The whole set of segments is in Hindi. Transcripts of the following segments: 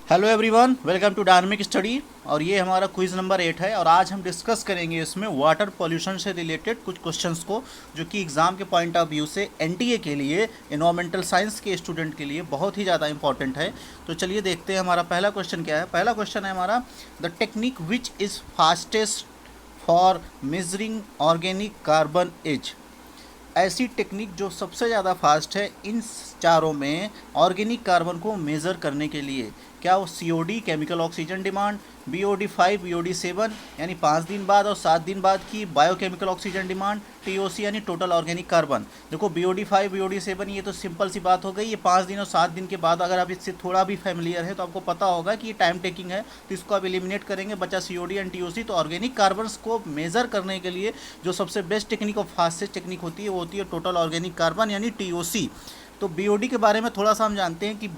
Hello everyone, welcome to dynamic study. और ये हमारा क्विज़ नंबर 8 है और आज हम डिस्कस करेंगे इसमें वाटर पॉल्यूशन से रिलेटेड कुछ क्वेश्चंस को, जो कि एग्ज़ाम के पॉइंट ऑफ व्यू से एनटीए के लिए, इन्वायरमेंटल साइंस के स्टूडेंट के लिए बहुत ही ज़्यादा इंपॉर्टेंट है। तो चलिए देखते हैं हमारा पहला क्वेश्चन क्या है। पहला क्वेश्चन है हमारा, the technique which is fastest for measuring organic carbon is. ऐसी टेक्निक जो सबसे ज़्यादा फास्ट है इन चारों में ऑर्गेनिक कार्बन को मेज़र करने के लिए, क्या वो COD chemical oxygen demand, BOD 5 BOD 7 यानी 5 दिन बाद और 7 दिन बाद की बायोकेमिकल ऑक्सीजन डिमांड, टीओसी यानी टोटल ऑर्गेनिक कार्बन। देखो बीओडी 5 बीओडी 7 ये तो सिंपल सी बात हो गई, ये 5 दिन और 7 दिन के बाद। अगर आप इससे थोड़ा भी फैमिलियर है तो आपको पता होगा कि ये टाइम टेकिंग है, तो इसको आप एलिमिनेट करेंगे, बचा सीओडी एंड टीओसी। तो ऑर्गेनिक कार्बन को मेज़र करने के लिए जो सबसे बेस्ट टेक्निक और फास्टेस्ट टेक्निक होती है वो होती है टोटल ऑर्गेनिक कार्बन यानी टीओसी। तो बीओडी के बारे में थोड़ा सा हम जानते हैं कि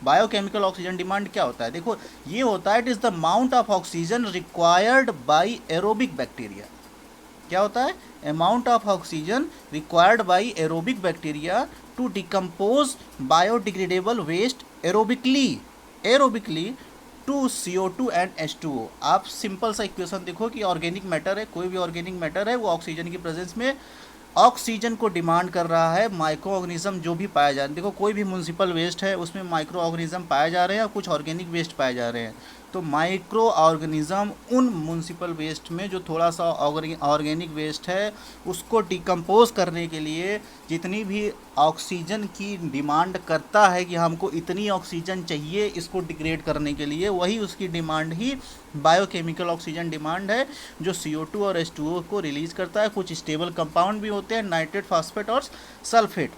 बायोकेमिकल ऑक्सीजन डिमांड क्या होता है। देखो ये होता है, it is the amount of oxygen required by aerobic bacteria. क्या होता है? Amount of oxygen required by aerobic bacteria to decompose biodegradable waste aerobically to CO2 and H2O। आप सिंपल सा इक्वेशन देखो कि ऑर्गेनिक मैटर है, कोई भी ऑर्गेनिक मैटर है वो ऑक्सीजन की प्रेजेंस में ऑक्सीजन को डिमांड कर रहा है। माइक्रो ऑर्गेनिज्म जो भी पाया जा रहा है, देखो कोई भी म्यूनसिपल वेस्ट है उसमें माइक्रो ऑर्गेनिज्म पाए जा रहे हैं और कुछ ऑर्गेनिक वेस्ट पाए जा रहे हैं। तो माइक्रो ऑर्गेनिज्म उन म्यूनसिपल वेस्ट में जो थोड़ा सा ऑर्गेनिक वेस्ट है उसको डिकम्पोज करने के लिए जितनी भी ऑक्सीजन की डिमांड करता है कि हमको इतनी ऑक्सीजन चाहिए इसको डिग्रेड करने के लिए, वही उसकी डिमांड ही बायोकेमिकल ऑक्सीजन डिमांड है, जो CO2 और H2O को रिलीज़ करता है। कुछ स्टेबल कंपाउंड भी होते हैं, नाइट्रेट, फास्फेट और सल्फेट।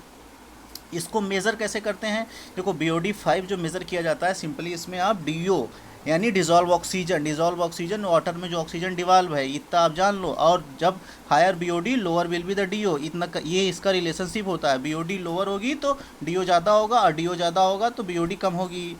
इसको मेज़र कैसे करते हैं? देखो BOD 5 जो मेज़र किया जाता है, सिंपली इसमें आप DO यानी डिज़ोल्व ऑक्सीजन वाटर में जो ऑक्सीजन डिवॉल्व है इतना आप जान लो। और जब higher BOD lower will be the DO, इतना ये इसका रिलेशनशिप होता है। BOD लोअर होगी तो DO ज़्यादा होगा और DO ज़्यादा होगा तो BOD कम होगी।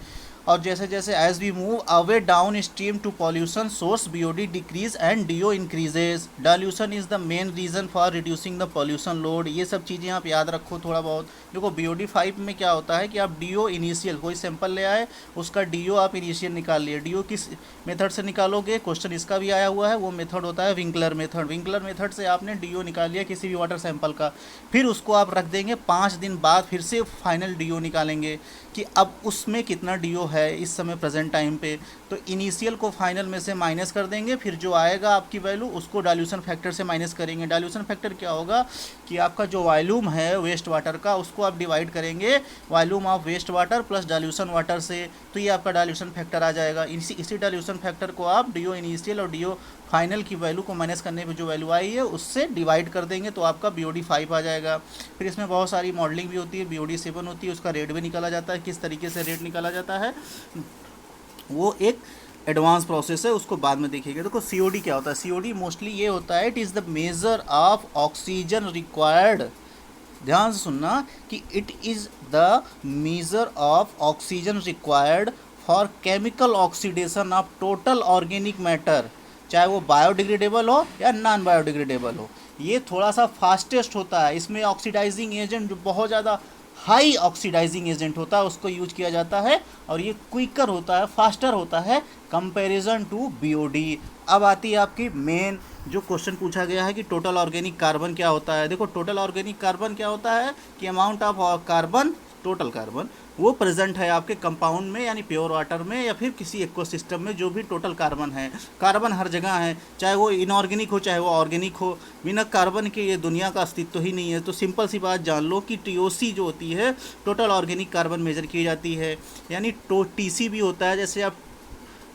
और जैसे जैसे as we move away downstream to pollution source BOD decrease and DO increases. Dilution is the main reason for reducing the pollution load. ये सब चीज़ें आप याद रखो थोड़ा बहुत। देखो BOD 5 में क्या होता है कि आप DO इनिशियल, कोई सैंपल ले आए उसका DO आप इनिशियल निकाल लिए। DO किस मेथड से निकालोगे? क्वेश्चन इसका भी आया हुआ है, वो मेथड होता है विंकलर मेथड। विंकलर मेथड से आपने DO निकाल लिया किसी भी वाटर सैंपल का, फिर उसको आप रख देंगे, 5 दिन बाद फिर से फाइनल DO निकालेंगे कि अब उसमें कितना DO है इस समय प्रेजेंट टाइम पे। तो इनिशियल को फाइनल में से माइनस कर देंगे, फिर जो आएगा आपकी वैल्यू उसको डाइल्यूशन फैक्टर से माइनस करेंगे। डाइल्यूशन फैक्टर क्या होगा कि आपका जो वॉल्यूम है वेस्ट वाटर का उसको आप डिवाइड करेंगे volume of waste water plus dilution water से, तो ये आपका डाइल्यूशन फैक्टर आ जाएगा। इसी डाइल्यूशन फैक्टर को आप DO इनिशियल और DO फाइनल की वैल्यू को माइनस करने पे जो वैल्यू आई है उससे डिवाइड कर देंगे तो आपका BOD 5 आ जाएगा। फिर इसमें बहुत सारी मॉडलिंग भी होती है, BOD 7 होती है, उसका रेट भी निकाला जाता है। किस तरीके से रेट निकाला जाता है वो एक एडवांस प्रोसेस है, उसको बाद में देखिएगा। देखो COD क्या होता है? COD मोस्टली ये होता है, it is the measure of oxygen required. ध्यान से सुनना कि it is the measure of oxygen required for chemical oxidation of total organic matter, चाहे वो बायोडिग्रेडेबल हो या नॉन बायोडिग्रेडेबल हो। ये थोड़ा सा फास्टेस्ट होता है, इसमें ऑक्सीडाइजिंग एजेंट जो बहुत ज़्यादा हाई ऑक्सीडाइजिंग एजेंट होता है उसको यूज किया जाता है, और ये क्विकर होता है, फास्टर होता है कंपैरिजन टू BOD। अब आती है आपकी मेन जो क्वेश्चन पूछा गया है कि टोटल ऑर्गेनिक कार्बन क्या होता है। देखो टोटल ऑर्गेनिक कार्बन क्या होता है कि amount of carbon, total carbon वो प्रेजेंट है आपके कंपाउंड में यानी प्योर वाटर में या फिर किसी इकोसिस्टम में, जो भी टोटल कार्बन है। कार्बन हर जगह है, चाहे वो इनऑर्गेनिक हो चाहे वो ऑर्गेनिक हो, बिना कार्बन के ये दुनिया का अस्तित्व ही नहीं है। तो सिंपल सी बात जान लो कि TOC जो होती है टोटल ऑर्गेनिक कार्बन मेजर की जाती है, यानी TC भी होता है। जैसे आप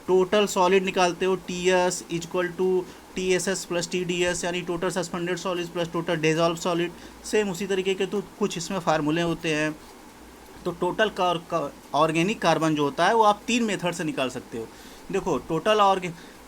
टोटल सॉलिड निकालते हो TS equal to TSS plus TDS यानी total suspended solid plus total dissolve solid, same उसी तरीके के तो कुछ इसमें फार्मूले होते हैं। तो टोटल ऑर्गेनिक कार्बन जो होता है वो आप 3 मेथड से निकाल सकते हो। देखो टोटल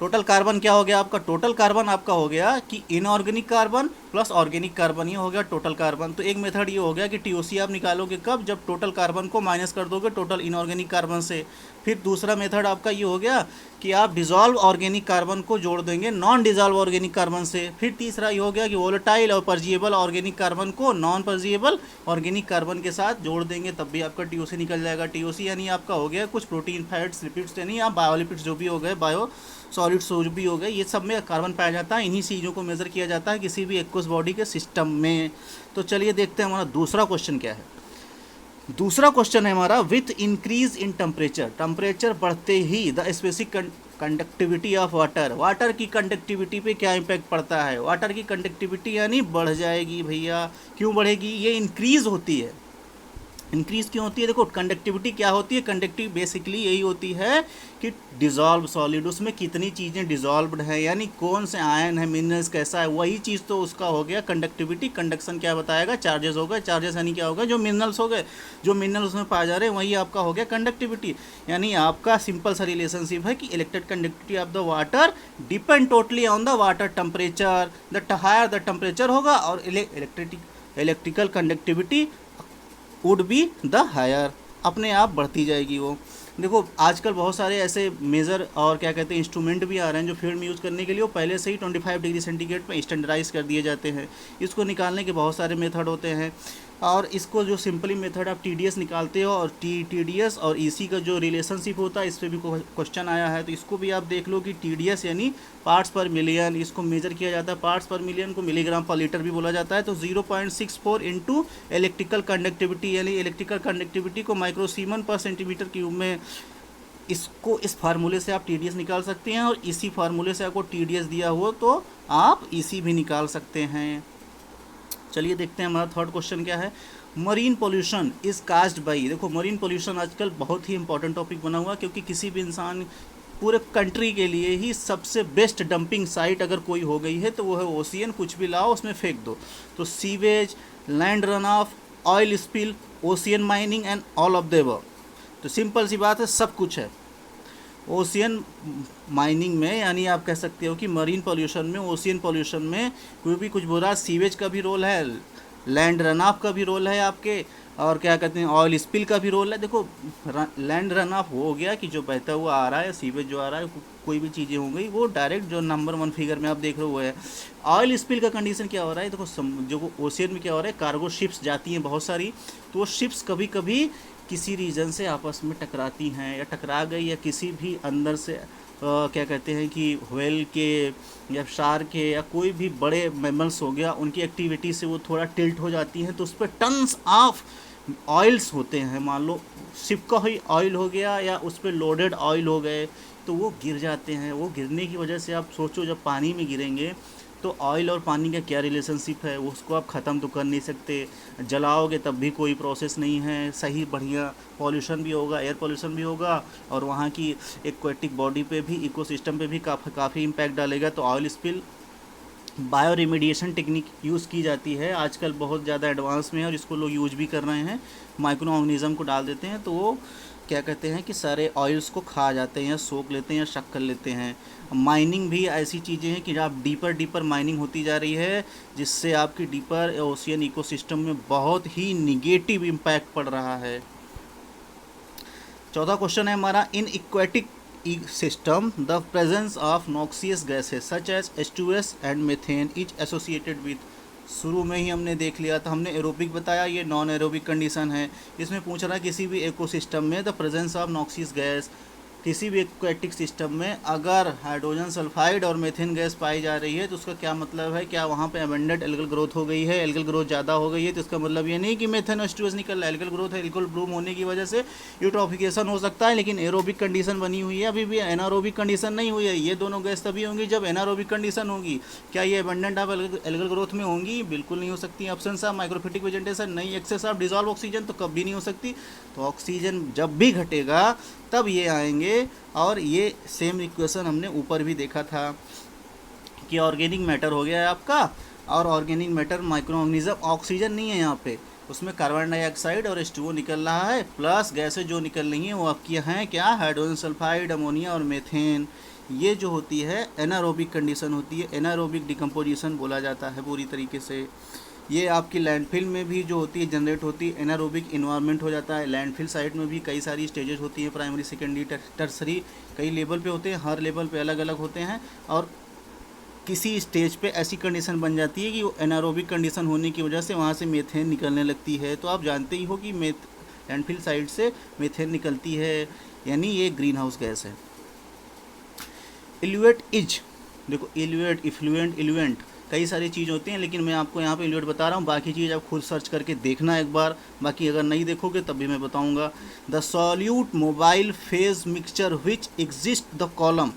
टोटल कार्बन क्या हो गया आपका, टोटल कार्बन आपका हो गया कि inorganic carbon plus organic carbon, ये हो गया टोटल कार्बन। तो एक मेथड ये हो गया कि टीओसी आप निकालोगे कब, जब टोटल कार्बन को माइनस कर दोगे टोटल इनऑर्गेनिक कार्बन से। फिर दूसरा मेथड आपका ये हो गया कि आप डिजॉल्व ऑर्गेनिक कार्बन को जोड़ देंगे नॉन डिजॉल्व ऑर्गेनिक कार्बन से। फिर तीसरा ये हो गया कि वोलेटाइल और पर्जिएबल ऑर्गेनिक कार्बन को नॉन पर्जिएबल ऑर्गेनिक कार्बन के साथ जोड़ देंगे, तब भी आपका टीओसी निकल जाएगा। टीओसी यानी आपका हो गया कुछ प्रोटीन, फैट्स, लिपिड्स, यानी आप बायोलिपिड्स जो भी हो गए, बायो सॉलिड्स जो भी हो गए, ये सब में कार्बन पाया जाता है। इन्हीं चीज़ों को मेज़र किया जाता है किसी भी एक्वस बॉडी के सिस्टम में। तो चलिए देखते हैं हमारा दूसरा क्वेश्चन क्या है। दूसरा क्वेश्चन है हमारा, with increase in temperature, temperature बढ़ते ही the specific conductivity of water, water की कंडक्टिविटी पे क्या इम्पैक्ट पड़ता है। वाटर की कंडक्टिविटी यानी बढ़ जाएगी भैया। क्यों बढ़ेगी, ये इंक्रीज होती है। इंक्रीज क्यों होती है, देखो कंडक्टिविटी क्या होती है, कंडक्टिव बेसिकली यही होती है कि डिजॉल्व सॉलिड, उसमें कितनी चीज़ें डिजॉल्व्ड हैं, यानी कौन से आयन है, मिनरल्स कैसा है, वही चीज़ तो उसका हो गया कंडक्टिविटी। कंडक्शन क्या बताएगा, चार्जेस हो गए, चार्जेस यानी क्या हो गया, जो मिनरल्स हो गए, जो मिनरल उसमें पाए जा रहे हैं वही आपका हो गया कंडक्टिविटी। यानी आपका सिंपल सा रिलेशनशिप है कि electric conductivity of the water depend totally on the water temperature, the higher the temperature होगा और electrical conductivity would be the higher, अपने आप बढ़ती जाएगी वो। देखो आजकल बहुत सारे ऐसे मेज़र और क्या कहते हैं इंस्ट्रूमेंट भी आ रहे हैं जो फील्ड में यूज़ करने के लिए वो पहले से ही 25 डिग्री सेंटीग्रेड पर स्टैंडर्डाइज कर दिए जाते हैं। इसको निकालने के बहुत सारे मेथड होते हैं और इसको जो सिंपली मेथड आप TDS निकालते हो और TDS और EC का जो रिलेशनशिप होता है, इस पर भी क्वेश्चन आया है, तो इसको भी आप देख लो कि TDS यानी पार्ट्स पर मिलियन, इसको मेजर किया जाता है पार्ट्स पर मिलियन को मिलीग्राम पर लीटर भी बोला जाता है। तो 0.64 इंटू इलेक्ट्रिकल कंडक्टिविटी, यानी इलेक्ट्रिकल कंडक्टिविटी को माइक्रोसीमन पर सेंटीमीटर क्यूब में, इसको इस फार्मूले से आप TDS निकाल सकते हैं और इसी फार्मूले से आपको TDS दिया हुआ तो आप EC भी निकाल सकते हैं। चलिए देखते हैं हमारा थर्ड क्वेश्चन क्या है। Marine pollution is caused by, देखो मरीन पोल्यूशन आजकल बहुत ही इंपॉर्टेंट टॉपिक बना हुआ, क्योंकि किसी भी इंसान पूरे कंट्री के लिए ही सबसे बेस्ट डंपिंग साइट अगर कोई हो गई है तो वो है ओशियन। कुछ भी लाओ उसमें फेंक दो। तो sewage, land run of, oil spill, ocean mining and all of the above. तो सिंपल सी बात है, सब कुछ है। ओशियन माइनिंग में यानी आप कह सकते हो कि मरीन पोल्यूशन में, ओशियन पोल्यूशन में कोई भी कुछ बुरा, सीवेज का भी रोल है, लैंड रन ऑफ का भी रोल है आपके, और क्या कहते हैं ऑयल स्पिल का भी रोल है। देखो लैंड रन ऑफ हो गया कि जो बहता हुआ आ रहा है, सीवेज जो आ रहा है, कोई भी चीज़ें हो गई वो डायरेक्ट जो नंबर 1 फिगर में आप देख रहे हो वो है। ऑयल स्पिल का कंडीशन क्या हो रहा है, देखो जो ओशियन में क्या हो रहा है, कार्गो शिप्स जाती हैं बहुत सारी, तो वो शिप्स कभी कभी किसी रीजन से आपस में टकराती हैं या टकरा गई, या किसी भी अंदर से क्या कहते हैं कि व्हेल के या शार्क के या कोई भी बड़े मैमल्स हो गया, उनकी एक्टिविटी से वो थोड़ा टिल्ट हो जाती हैं, तो उस पर टन्स ऑफ ऑयल्स होते हैं। मान लो शिप का ही ऑयल हो गया या उस पर लोडेड ऑयल हो गए तो वो गिर जाते हैं। वो गिरने की वजह से आप सोचो जब पानी में गिरेंगे तो ऑयल और पानी का क्या रिलेशनशिप है, उसको आप ख़त्म तो कर नहीं सकते, जलाओगे तब भी कोई प्रोसेस नहीं है सही बढ़िया, पॉल्यूशन भी होगा, एयर पॉल्यूशन भी होगा और वहाँ की एक्वेटिक बॉडी पे भी, इकोसिस्टम पे भी काफ़ी इम्पैक्ट डालेगा। तो oil spill bio remediation technique use की जाती है आजकल, बहुत ज़्यादा एडवांस में है और इसको लोग यूज भी कर रहे हैं। माइक्रो ऑर्गेनिज्म को डाल देते हैं तो वो क्या कहते हैं कि सारे ऑयल्स को खा जाते हैं या सोख लेते हैं या शक कर लेते हैं। माइनिंग भी ऐसी चीज़ें हैं कि आप डीपर माइनिंग होती जा रही है, जिससे आपकी डीपर ओशियन इकोसिस्टम में बहुत ही निगेटिव इम्पैक्ट पड़ रहा है। चौथा क्वेश्चन है हमारा, in aquatic system the presence of noxious gases such as H2S and methane is associated with. शुरू में ही हमने देख लिया था, हमने एरोबिक बताया, ये नॉन एरोबिक कंडीशन है। इसमें पूछ रहा है किसी भी इकोसिस्टम में the presence of noxious gas, किसी भी एक्वेटिक सिस्टम में अगर हाइड्रोजन सल्फाइड और मीथेन गैस पाई जा रही है तो उसका क्या मतलब है, क्या वहाँ पे अबेंडेंट एल्गल ग्रोथ हो गई है, एल्गल ग्रोथ ज़्यादा हो गई है, तो इसका मतलब ये नहीं कि मीथेन और H2S निकल रहा है, एल्गल ग्रोथ है, एल्गल ब्लूम होने की वजह से यूट्रोफिकेशन हो सकता है, लेकिन एरोबिक कंडीशन बनी हुई है, अभी भी एनारोबिक कंडीशन नहीं हुई है। ये दोनों गैस तभी होंगी जब एनारोबिक कंडीशन होगी। क्या ये अबेंडेंट ऑफ एल्गल ग्रोथ में होंगी? बिल्कुल नहीं हो सकती। ऑप्शन ऑफ माइक्रोफिटिक वेजेटेशन नहीं, एक्सेस ऑफ डिजॉल्व ऑक्सीजन तो कभी नहीं हो सकती। तो ऑक्सीजन जब भी घटेगा तब ये आएंगे। और ये सेम इक्वेशन हमने ऊपर भी देखा था कि ऑर्गेनिक मैटर हो गया है आपका, और organic matter micro organism, oxygen नहीं है यहाँ पे, उसमें कार्बन डाइऑक्साइड और H2O निकल रहा है, प्लस गैसें जो निकल रही हैं वो आपकी हैं क्या, हाइड्रोजन सल्फाइड, अमोनिया और मीथेन। ये जो होती है एनारोबिक कंडीशन होती है, एनारोबिक डिकम्पोजिशन बोला जाता है पूरी तरीके से। ये आपकी लैंडफिल में भी जो होती है जनरेट होती है, एनारोबिक इन्वायरमेंट हो जाता है। लैंडफिल साइट में भी कई सारी स्टेजेस होती हैं, प्राइमरी, सेकेंडरी, टर्सरी, कई लेवल पे होते हैं, हर लेवल पे अलग अलग होते हैं। और किसी स्टेज पे ऐसी कंडीशन बन जाती है कि वो एनारोबिक कंडीशन होने की वजह से वहाँ से मीथेन निकलने लगती है। तो आप जानते ही हो कि लैंडफिल साइट से मीथेन निकलती है, यानी ये ग्रीन हाउस गैस है। इल्यूएट इज, देखो इल्यूएट, इफ्लुएंट, इल्यूएंट, कई सारी चीज़ होती हैं, लेकिन मैं आपको यहाँ पे इल्यूएट बता रहा हूँ, बाकी चीज़ आप खुद सर्च करके देखना एक बार, बाकी अगर नहीं देखोगे तब भी मैं बताऊँगा। The solute mobile phase mixture which exist the column,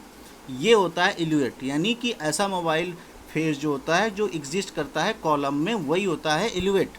ये होता है इल्यूएट, यानी कि ऐसा मोबाइल फेज जो होता है जो एग्जिस्ट करता है कॉलम में, वही होता है इल्यूएट।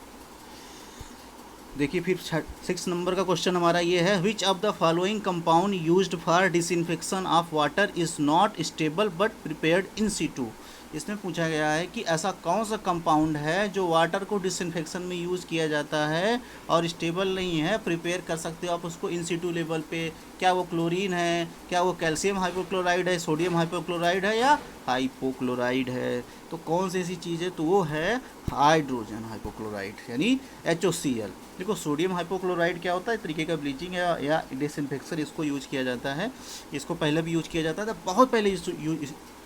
देखिए फिर 6 नंबर का क्वेश्चन हमारा ये है, which of the following compound used for disinfection of water is not stable but prepared in situ. इसमें पूछा गया है कि ऐसा कौन सा कंपाउंड है जो वाटर को डिसइंफेक्शन में यूज़ किया जाता है और स्टेबल नहीं है, प्रिपेयर कर सकते हो आप उसको इन सीटू लेवल पे। क्या वो क्लोरीन है, क्या वो कैल्शियम हाइपोक्लोराइड है, सोडियम हाइपोक्लोराइड है, या हाइपोक्लोराइड है? तो कौन सी ऐसी चीज़ है, तो वो है हाइड्रोजन हाइपोक्लोराइड, यानी HOCl। देखो सोडियम हाइपोक्लोराइड क्या होता है, तरीके का ब्लीचिंग या डिसइंफेक्शन, इसको यूज किया जाता है। इसको पहले भी यूज किया जाता था, बहुत पहले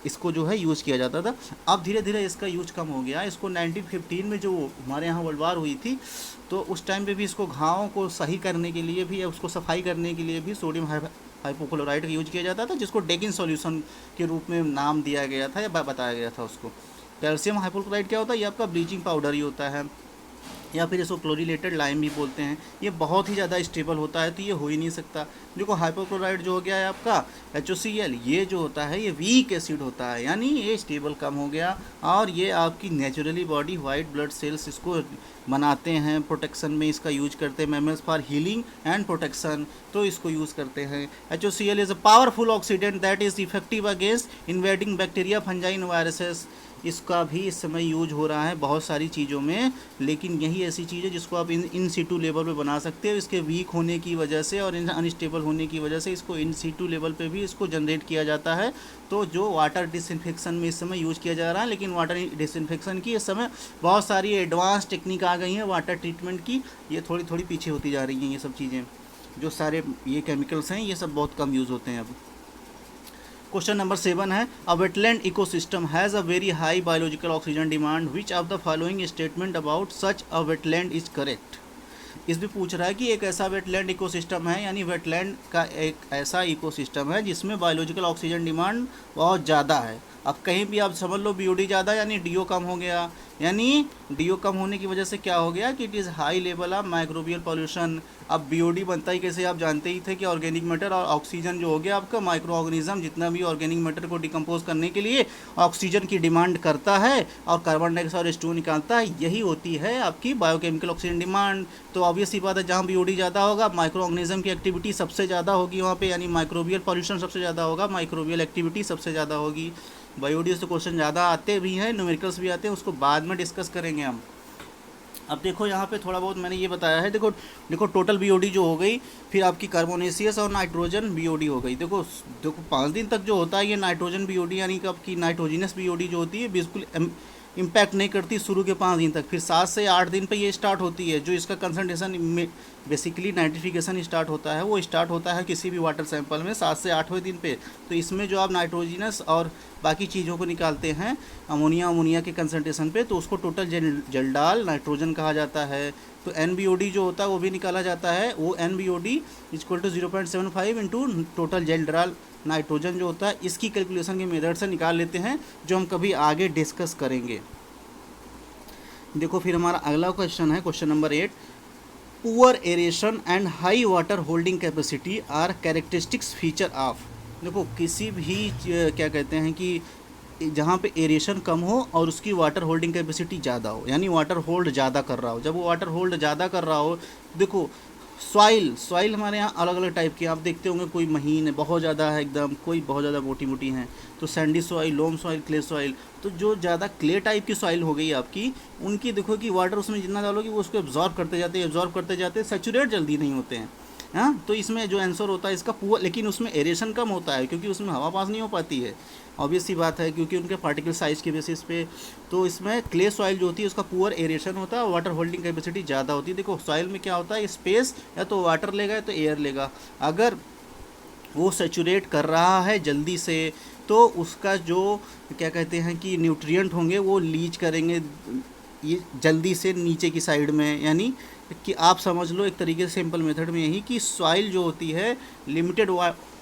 इसको जो है यूज़ किया जाता था। अब धीरे धीरे इसका यूज कम हो गया। इसको 1915 में जो हमारे यहाँ वर्ल्ड वार हुई थी, तो उस टाइम पे भी इसको घावों को सही करने के लिए भी, उसको सफाई करने के लिए भी सोडियम हाइपोक्लोराइड का यूज किया जाता था, जिसको डेकिन सॉल्यूशन के रूप में नाम दिया गया था या बताया गया था उसको। कैल्शियम हाइपोक्लोराइड क्या होता है, ये आपका ब्लीचिंग पाउडर ही होता है, या फिर इसको क्लोरीनेटेड लाइम भी बोलते हैं। ये बहुत ही ज़्यादा स्टेबल होता है, तो ये हो ही नहीं सकता। देखो हाइपोक्लोराइड जो हो गया है आपका HOCl, ये जो होता है ये वीक एसिड होता है, यानी ये स्टेबल कम हो गया। और ये आपकी naturally body white blood cells इसको बनाते हैं, प्रोटेक्शन में इसका यूज करते हैं, mammals for healing and protection, तो इसको यूज़ करते हैं। HOCl is a powerful oxidant that is effective against invading bacteria, fungi and viruses. इसका भी इस समय यूज हो रहा है बहुत सारी चीज़ों में, लेकिन यही ऐसी चीज़ है जिसको आप इन सीटू लेवल पे बना सकते हो। इसके वीक होने की वजह से और अनस्टेबल होने की वजह से इसको इन सीटू लेवल पे भी इसको जनरेट किया जाता है। तो जो वाटर डिसइंफेक्शन में इस समय यूज़ किया जा रहा है, लेकिन वाटर डिसइंफेक्शन की इस समय बहुत सारी एडवांस टेक्निक आ गई हैं वाटर ट्रीटमेंट की, ये थोड़ी थोड़ी पीछे होती जा रही हैं। ये सब चीज़ें जो सारे ये केमिकल्स हैं, ये सब बहुत कम यूज़ होते हैं अब। क्वेश्चन नंबर 7 है, a wetland ecosystem has a very high biological oxygen demand, which of the following statement about such a wetland is correct. इसमें पूछ रहा है कि एक ऐसा वेटलैंड इकोसिस्टम है, यानी वेटलैंड का एक ऐसा इकोसिस्टम है जिसमें बायोलॉजिकल ऑक्सीजन डिमांड बहुत ज़्यादा है। अब कहीं भी आप समझ लो BOD ज़्यादा, यानी DO कम हो गया, यानी DO कम होने की वजह से क्या हो गया कि it is high level of microbial pollution. अब BOD बनता ही कैसे, आप जानते ही थे कि ऑर्गेनिक मैटर और ऑक्सीजन जो हो गया आपका माइक्रो ऑर्गेनिज्म, जितना भी ऑर्गेनिक मैटर को डिकम्पोज करने के लिए ऑक्सीजन की डिमांड करता है और कार्बन डाइऑक्साइड और H2O निकालता है, यही होती है आपकी बायोकेमिकल ऑक्सीजन डिमांड। तो ऑब्वियस सी बात है, जहाँ BOD ज़्यादा होगा माइक्रो ऑर्गेनिज्म की एक्टिविटी सबसे ज़्यादा होगी वहाँ पे, यानी माइक्रोबियल पॉल्यूशन सबसे ज़्यादा होगा, माइक्रोबियल एक्टिविटी सबसे ज़्यादा होगी। BOD से क्वेश्चन ज़्यादा आते भी हैं, न्यूमेरिकल्स भी आते हैं, उसको बाद में डिस्कस करेंगे हम। अब देखो यहाँ पे थोड़ा बहुत मैंने ये बताया है, देखो टोटल BOD जो हो गई, फिर आपकी कार्बोनेसियस और नाइट्रोजन BOD हो गई। देखो 5 दिन तक जो होता है ये नाइट्रोजन BOD, यानी कि आपकी नाइट्रोजिनस BOD जो होती है बिल्कुल इम्पैक्ट नहीं करती शुरू के 5 दिन तक, फिर 7 से 8 दिन पे ये स्टार्ट होती है। जो इसका कंसनट्रेशन बेसिकली नाइट्रिफिकेशन स्टार्ट होता है, वो स्टार्ट होता है किसी भी वाटर सैंपल में 7 से 8वें दिन पे। तो इसमें जो आप नाइट्रोजिनस और बाकी चीज़ों को निकालते हैं अमोनिया के कंसनट्रेशन पे, तो उसको टोटल जलडाल नाइट्रोजन कहा जाता है। तो NBOD जो होता है वो भी निकाला जाता है, वो NBOD equal to 0.75 into total Kjeldahl nitrogen जो होता है, इसकी कैलकुलेशन के मेथड से निकाल लेते हैं, जो हम कभी आगे डिस्कस करेंगे। देखो फिर हमारा अगला क्वेश्चन है question number 8, poor aeration and high water holding capacity are characteristics feature of. देखो किसी भी क्या कहते हैं कि जहाँ पे एरेशन कम हो और उसकी वाटर होल्डिंग कैपेसिटी ज़्यादा हो, यानी वाटर होल्ड ज़्यादा कर रहा हो। जब वो वाटर होल्ड ज़्यादा कर रहा हो, देखो सॉइल हमारे यहाँ अलग अलग टाइप की आप देखते होंगे, कोई महीन है बहुत ज़्यादा है एकदम, कोई बहुत ज़्यादा मोटी मोटी हैं। तो sandy soil, loam soil, clay soil. तो जो ज़्यादा क्ले टाइप की सॉइल हो गई आपकी, उनकी देखो कि वाटर उसमें जितना डालोगे वो उसको एब्जॉर्ब करते जाते सैचुरेट जल्दी नहीं होते हैं। हाँ, तो इसमें जो आंसर होता है इसका पुअर, लेकिन उसमें एरेशन कम होता है क्योंकि उसमें हवा पास नहीं हो पाती है, ऑब्वियस सी बात है, क्योंकि उनके पार्टिकल साइज़ के बेसिस पे। तो इसमें क्ले सॉइल जो होती है उसका पुअर एरेशन होता है और वाटर होल्डिंग कैपेसिटी ज़्यादा होती है। देखो सॉइल में क्या होता है, स्पेस या तो वाटर लेगा या तो एयर लेगा। अगर वो सेचुरेट कर रहा है जल्दी से तो उसका जो क्या कहते हैं कि न्यूट्रिएंट होंगे वो लीच करेंगे ये जल्दी से नीचे की साइड में। यानी कि आप समझ लो एक तरीके से सिंपल मेथड में यही कि सॉइल जो होती है लिमिटेड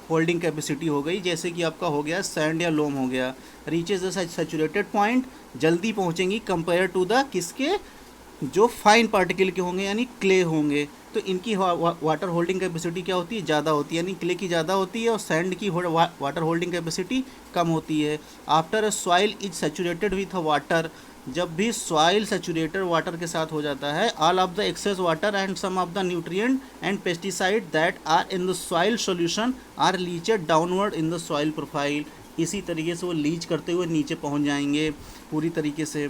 होल्डिंग कैपेसिटी हो गई, जैसे कि आपका हो गया सैंड या लोम हो गया, रीचेज द सैचुरेटेड पॉइंट, जल्दी पहुंचेंगी कंपेयर टू द किसके, जो फाइन पार्टिकल के होंगे यानी क्ले होंगे। तो इनकी वाटर होल्डिंग कैपेसिटी क्या होती है, ज़्यादा होती है, यानी क्ले की ज़्यादा होती है और सैंड की वाटर होल्डिंग कैपेसिटी कम होती है। After a soil is saturated with water, जब भी सॉइल सैचुरेटेड वाटर के साथ हो जाता है, all of the excess water and some of the nutrient and pesticide that are in the soil solution are leached downward in the soil profile. इसी तरीके से वो लीच करते हुए नीचे पहुंच जाएंगे पूरी तरीके से।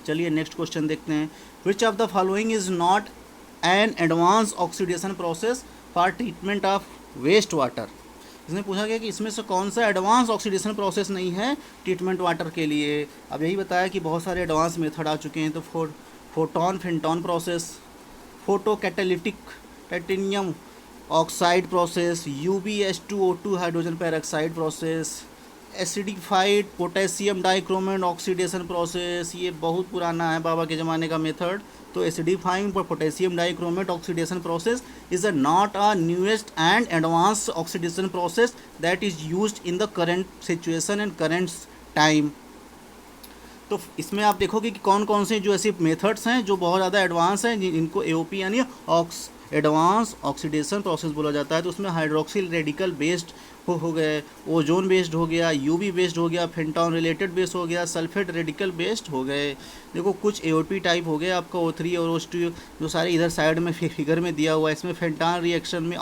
चलिए नेक्स्ट क्वेश्चन देखते हैं। Which of the following is not an advance oxidation process for treatment of waste water. इसमें पूछा गया कि इसमें से कौन सा एडवांस ऑक्सीडेशन प्रोसेस नहीं है ट्रीटमेंट वाटर के लिए। अब यही बताया कि बहुत सारे एडवांस मेथड आ चुके हैं। तो photon Fenton process, photo catalytic titanium oxide process, UbH2O2 hydrogen peroxide process, acidified potassium dichromate oxidation process. ये बहुत पुराना है, बाबा के ज़माने का मेथड। तो acidifying potassium dichromate oxidation process is a not a newest and advance oxidation process that is used in the current situation and current time. तो इसमें आप देखोगे कि कौन कौन से जो ऐसे मेथड्स हैं जो बहुत ज़्यादा एडवांस हैं, इनको AOP यानी एडवांस ऑक्सीडेशन प्रोसेस बोला जाता है। तो उसमें हाइड्रोक्सिल रेडिकल बेस्ड हो गए, ओजोन बेस्ड हो गया, UV बेस्ड हो गया, फेंटॉन रिलेटेड बेस्ड हो गया, सल्फेट रेडिकल बेस्ड हो गए। देखो कुछ AOP टाइप हो गए आपका O3 और O2 जो सारे इधर साइड में फिगर में दिया हुआ है। इसमें फेंटॉन रिएक्शन में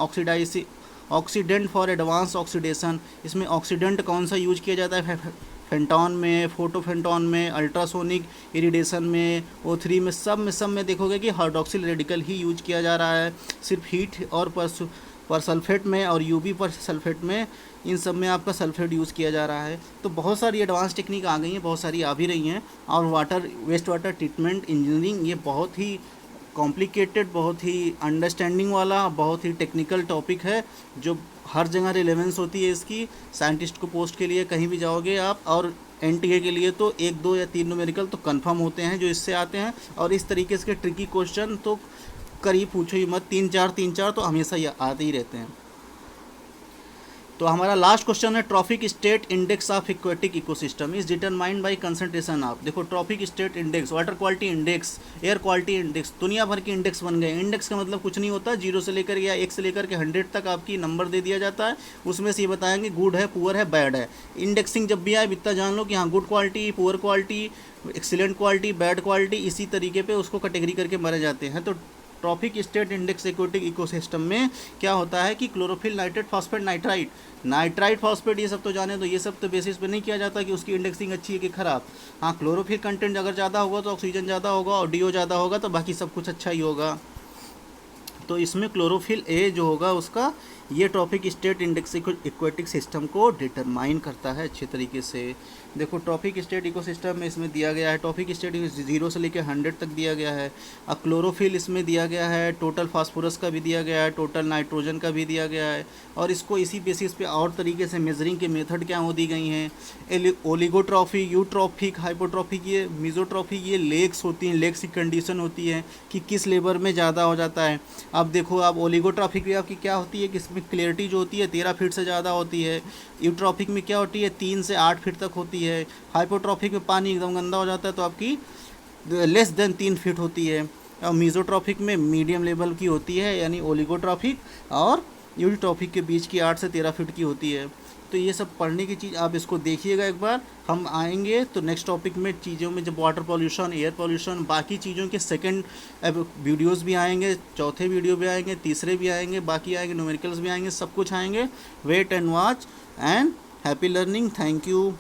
ऑक्सीडेंट फॉर एडवांस ऑक्सीडेशन, इसमें ऑक्सीडेंट कौन सा यूज किया जाता है, फेंटॉन में, फोटोफेंटॉन में, अल्ट्रासोनिक इरिडेशन में, O3 में, सब में देखोगे कि हाइड्रोक्सिल रेडिकल ही यूज किया जा रहा है। सिर्फ हीट और पर सल्फेट में और UV पर सल्फेट में, इन सब में आपका सल्फेट यूज़ किया जा रहा है। तो बहुत सारी एडवांस टेक्निक आ गई हैं, बहुत सारी आ भी रही हैं। और वेस्ट वाटर ट्रीटमेंट इंजीनियरिंग ये बहुत ही कॉम्प्लिकेटेड, बहुत ही अंडरस्टैंडिंग वाला, बहुत ही टेक्निकल टॉपिक है जो हर जगह रिलेवेंस होती है इसकी। साइंटिस्ट को पोस्ट के लिए कहीं भी जाओगे आप, और NTA के लिए तो 1, 2 या 3 न्यूमेरिकल तो कंफर्म होते हैं जो इससे आते हैं। और इस तरीके से ट्रिकी क्वेश्चन तो करीब पूछो ही मत, 3-4 तो हमेशा ये आते ही रहते हैं। तो हमारा लास्ट क्वेश्चन है, trophic state index of aquatic ecosystem is determined by concentration of. देखो trophic state index, water quality index, air quality index, दुनिया भर के इंडेक्स बन गए। इंडेक्स का मतलब कुछ नहीं होता, 0 से लेकर या 1 से लेकर के 100 तक आपकी नंबर दे दिया जाता है। उसमें से ये बताएंगे गुड है, पुअर है, बैड है। इंडेक्सिंग जब भी आए इतना जान लो कि हाँ good quality, poor quality, excellent quality, bad quality, इसी तरीके पे उसको कैटेगरी करके मारे जाते हैं। तो trophic state index aquatic ecosystem में क्या होता है कि chlorophyll, nitrate, phosphate, nitrite, phosphate, ये सब तो जाने तो ये सब तो बेसिस पे नहीं किया जाता कि उसकी इंडेक्सिंग अच्छी है कि ख़राब। हाँ, क्लोरोफिल कंटेंट अगर ज़्यादा होगा तो ऑक्सीजन ज़्यादा होगा, और DO ज़्यादा होगा तो बाकी सब कुछ अच्छा ही होगा। तो इसमें क्लोरोफिल A जो होगा उसका, ये trophic state index aquatic system को डिटरमाइन करता है अच्छे तरीके से। देखो ट्रॉफिक स्टेट इकोसिस्टम में इसमें दिया गया है, ट्रॉफिक स्टेट 0 से लेकर 100 तक दिया गया है। अब क्लोरोफिल इसमें दिया गया है, टोटल फास्फोरस का भी दिया गया है, टोटल नाइट्रोजन का भी दिया गया है। और इसको इसी बेसिस पे और तरीके से मेजरिंग के मेथड क्या हो दी गई हैं, ओलिगोट्रॉफिक, यूट्रॉफिक, हाइपोट्रॉफिक, ये मीजोट्रॉफिक, ये लेक्स होती हैं, लेक्स की कंडीशन होती है कि किस लेवल में ज़्यादा हो जाता है। अब देखो आप ओलिगोट्रॉफिक भी आपकी क्या होती है कि इसमें क्लियरिटी जो होती है 13 फीट से ज़्यादा होती है। यूट्रॉफिक में क्या होती है 3 से 8 फीट तक होती है। हाइपोट्रॉफिक में पानी एकदम गंदा हो जाता है तो आपकी लेस देन 3 फीट होती है। और मीजोट्रॉफिक में मीडियम लेवल की होती है, यानी ओलिगोट्रॉफिक और यूट्रॉफिक के बीच की 8 से 13 फीट की होती है। तो ये सब पढ़ने की चीज़ आप इसको देखिएगा एक बार। हम आएंगे तो नेक्स्ट टॉपिक में चीज़ों में, जब वाटर पॉल्यूशन, एयर पॉल्यूशन, बाकी चीज़ों के सेकंड वीडियोस भी आएंगे, चौथे वीडियो भी आएंगे, तीसरे भी आएंगे, बाकी आएंगे, न्यूमेरिकल्स भी आएंगे, सब कुछ आएंगे। Wait and watch and happy learning. Thank you.